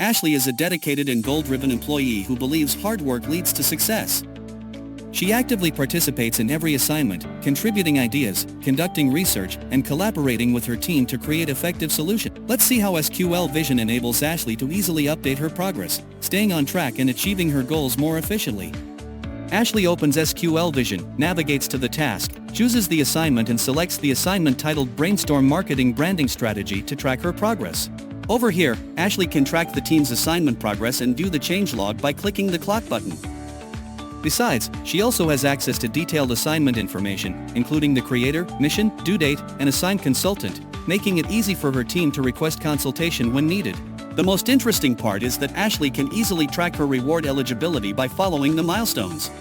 Ashley is a dedicated and goal-driven employee who believes hard work leads to success. She actively participates in every assignment, contributing ideas, conducting research, and collaborating with her team to create effective solutions. Let's see how SQL Vision enables Ashley to easily update her progress, staying on track and achieving her goals more efficiently. Ashley opens SQL Vision, navigates to the task, chooses the assignment and selects the assignment titled Brainstorm Marketing Branding Strategy to track her progress. Over here, Ashley can track the team's assignment progress and view the changelog by clicking the clock button. Besides, she also has access to detailed assignment information, including the creator, mission, due date, and assigned consultant, making it easy for her team to request consultation when needed. The most interesting part is that Ashley can easily track her reward eligibility by following the milestones.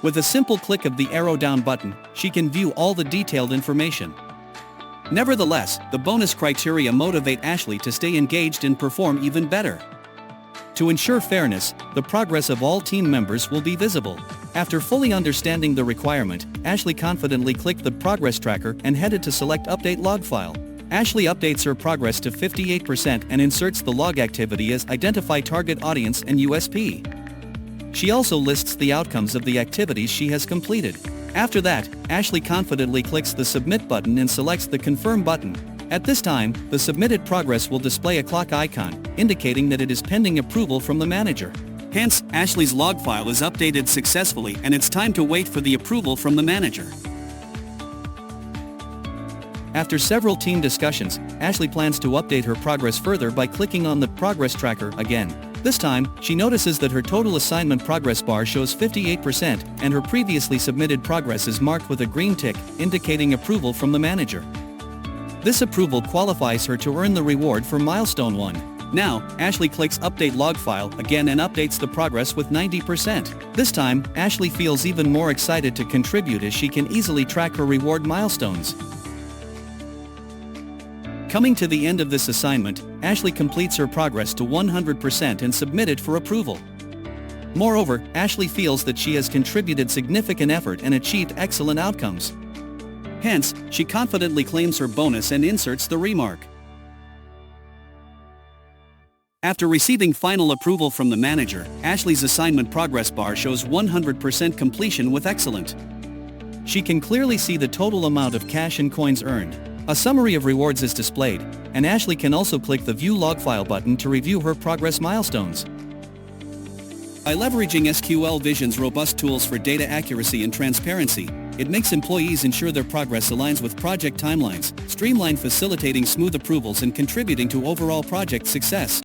With a simple click of the arrow down button, she can view all the detailed information. Nevertheless, the bonus criteria motivate Ashley to stay engaged and perform even better. To ensure fairness, the progress of all team members will be visible. After fully understanding the requirement, Ashley confidently clicked the progress tracker and headed to select Update Log File. Ashley updates her progress to 58% and inserts the log activity as Identify Target Audience and USP. She also lists the outcomes of the activities she has completed. After that, Ashley confidently clicks the Submit button and selects the Confirm button. At this time, the submitted progress will display a clock icon, indicating that it is pending approval from the manager. Hence, Ashley's log file is updated successfully and it's time to wait for the approval from the manager. After several team discussions, Ashley plans to update her progress further by clicking on the Progress Tracker again. This time, she notices that her total assignment progress bar shows 58% and her previously submitted progress is marked with a green tick, indicating approval from the manager. This approval qualifies her to earn the reward for Milestone 1. Now, Ashley clicks Update Log File again and updates the progress with 90%. This time, Ashley feels even more excited to contribute as she can easily track her reward milestones. Coming to the end of this assignment, Ashley completes her progress to 100% and submits it for approval. Moreover, Ashley feels that she has contributed significant effort and achieved excellent outcomes. Hence, she confidently claims her bonus and inserts the remark. After receiving final approval from the manager, Ashley's assignment progress bar shows 100% completion with excellent. She can clearly see the total amount of cash and coins earned. A summary of rewards is displayed, and Ashley can also click the View Log File button to review her progress milestones. By leveraging SQL Vision's robust tools for data accuracy and transparency, it makes employees ensure their progress aligns with project timelines, facilitating smooth approvals and contributing to overall project success.